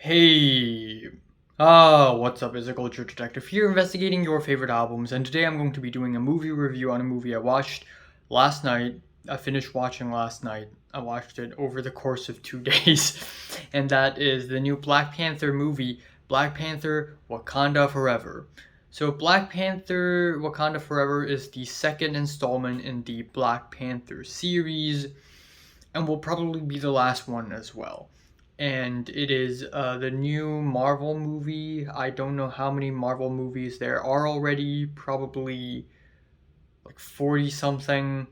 Hey, what's up? It's a Culture Detective here investigating your favorite albums, and today I'm going to be doing a movie review on a movie I watched last night. I finished watching last night. I watched it over the course of 2 days, and that is the new Black Panther movie, Black Panther Wakanda Forever. So, Black Panther Wakanda Forever is the second installment in the Black Panther series, and will probably be the last one as well. And it is the new Marvel movie. I don't know how many Marvel movies there are already, probably like 40 something.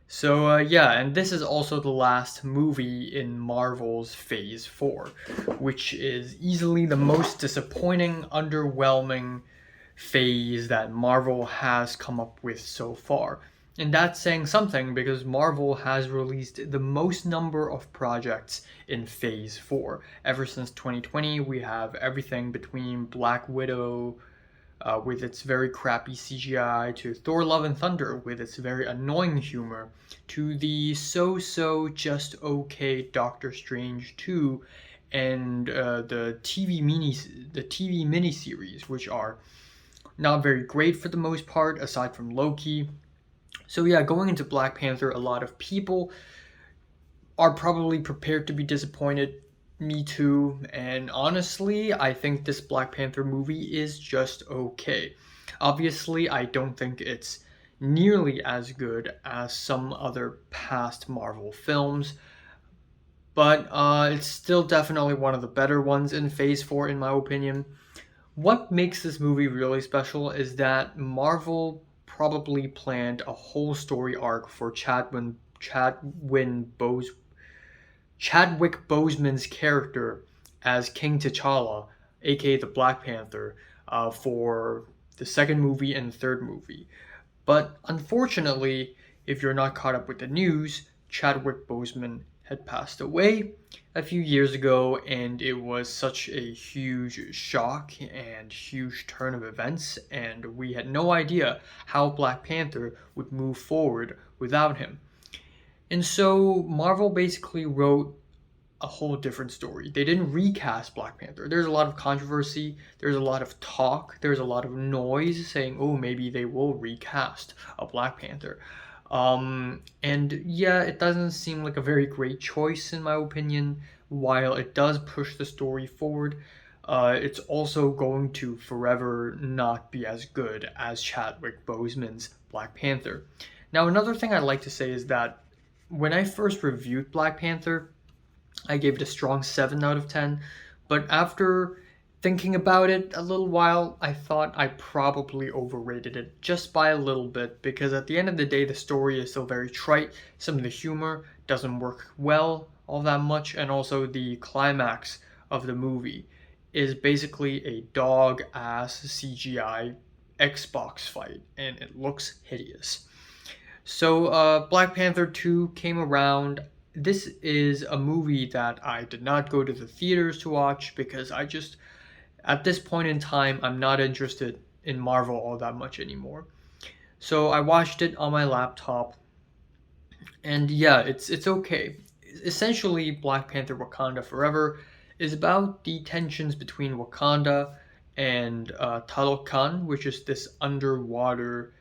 So, yeah, and this is also the last movie in Marvel's Phase 4, which is easily the most disappointing, underwhelming phase that Marvel has come up with so far. And that's saying something because Marvel has released the most number of projects in Phase 4. Ever since 2020, we have everything between Black Widow, with its very crappy CGI, to Thor Love and Thunder with its very annoying humor, to the so just okay Doctor Strange 2, and the TV miniseries, which are not very great for the most part, aside from Loki. So yeah, going into Black Panther, a lot of people are probably prepared to be disappointed. Me too. And honestly, I think this Black Panther movie is just okay. Obviously, I don't think it's nearly as good as some other past Marvel films, but it's still definitely one of the better ones in Phase 4, in my opinion. What makes this movie really special is that Marvel probably planned a whole story arc for Chadwick Boseman's character as King T'Challa, aka the Black Panther, for the second movie and third movie. But unfortunately, if you're not caught up with the news, Chadwick Boseman had passed away a few years ago, and it was such a huge shock and huge turn of events, and we had no idea how Black Panther would move forward without him. And so Marvel basically wrote a whole different story. They didn't recast Black Panther. There's a lot of controversy, there's a lot of talk, there's a lot of noise saying, oh, maybe they will recast a Black Panther. And yeah, it doesn't seem like a very great choice, in my opinion. While it does push the story forward, it's also going to forever not be as good as Chadwick Boseman's Black Panther. Now, another thing I'd like to say is that when I first reviewed Black Panther, I gave it a strong 7 out of 10. But after thinking about it a little while, I thought I probably overrated it just by a little bit because at the end of the day, the story is still very trite. Some of the humor doesn't work well all that much, and also the climax of the movie is basically a dog ass CGI Xbox fight, and it looks hideous. So, Black Panther 2 came around. This is a movie that I did not go to the theaters to watch because at this point in time, I'm not interested in Marvel all that much anymore. So I watched it on my laptop, and yeah, it's okay. Essentially, Black Panther Wakanda Forever is about the tensions between Wakanda and Talokan, which is this underwater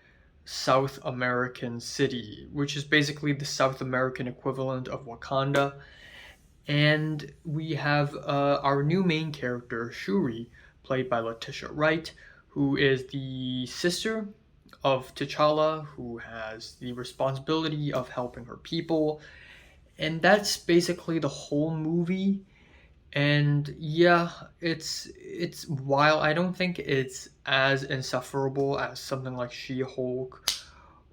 South American city, which is basically the South American equivalent of Wakanda. And we have our new main character, Shuri, played by Letitia Wright, who is the sister of T'Challa, who has the responsibility of helping her people. And that's basically the whole movie. And yeah, it's while I don't think it's as insufferable as something like She-Hulk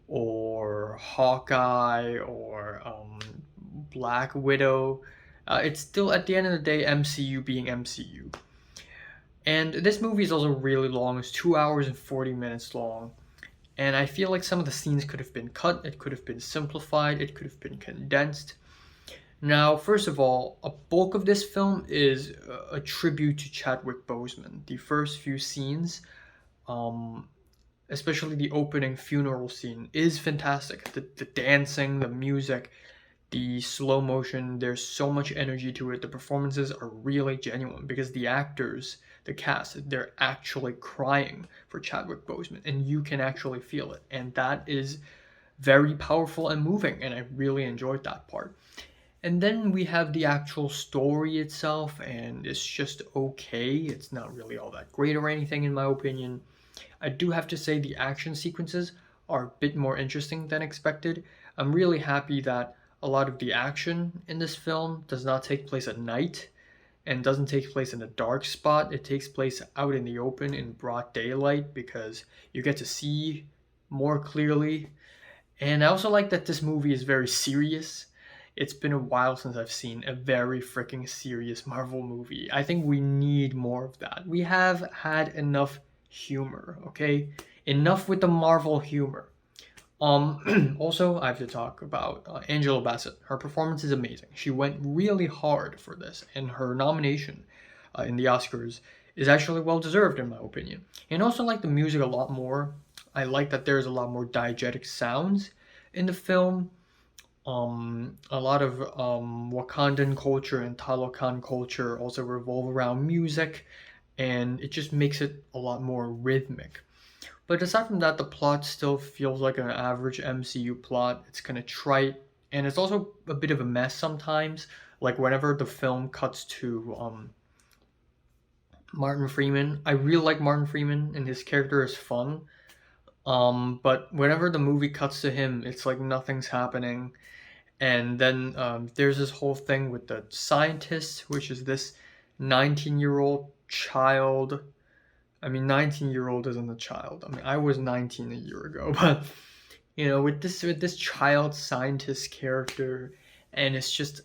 or Hawkeye or Black Widow, it's still at the end of the day MCU being MCU. And this movie is also really long. It's 2 hours and 40 minutes long. And I feel like some of the scenes could have been cut, it could have been simplified, it could have been condensed. Now, first of all, a bulk of this film is a tribute to Chadwick Boseman. The first few scenes, um, especially the opening funeral scene, is fantastic. The dancing, the music, The slow motion, there's so much energy to it. The performances are really genuine because the actors, the cast, they're actually crying for Chadwick Boseman, and you can actually feel it. And that is very powerful and moving, and I really enjoyed that part. And then we have the actual story itself, and it's just okay. It's not really all that great or anything, in my opinion. I do have to say the action sequences are a bit more interesting than expected. I'm really happy that a lot of the action in this film does not take place at night and doesn't take place in a dark spot. It takes place out in the open in broad daylight because you get to see more clearly. And I also like that this movie is very serious. It's been a while since I've seen a very freaking serious Marvel movie. I think we need more of that. We have had enough humor, okay? Enough with the Marvel humor. Also, I have to talk about Angela Bassett. Her performance is amazing. She went really hard for this, and her nomination in the Oscars is actually well deserved, in my opinion. And also like the music a lot more. I like that there's a lot more diegetic sounds in the film. A lot of Wakandan culture and Talokan culture also revolve around music, and it just makes it a lot more rhythmic. But aside from that, the plot still feels like an average MCU plot. It's kind of trite, and it's also a bit of a mess sometimes. Like whenever the film cuts to Martin Freeman, I really like Martin Freeman, and his character is fun. But whenever the movie cuts to him, it's like nothing's happening. And then there's this whole thing with the scientist, which is this 19-year-old child. I mean, 19-year-old isn't a child. I mean, I was 19 a year ago, but with this child scientist character, and it's just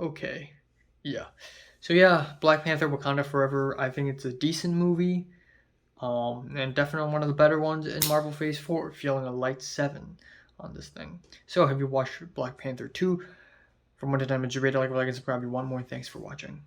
okay, yeah. So yeah, Black Panther: Wakanda Forever. I think it's a decent movie, and definitely one of the better ones in Marvel Phase 4. Feeling a light 7 on this thing. So, have you watched Black Panther 2? From 1 to 10, would you rate it, like, and subscribe? You want more? Thanks for watching.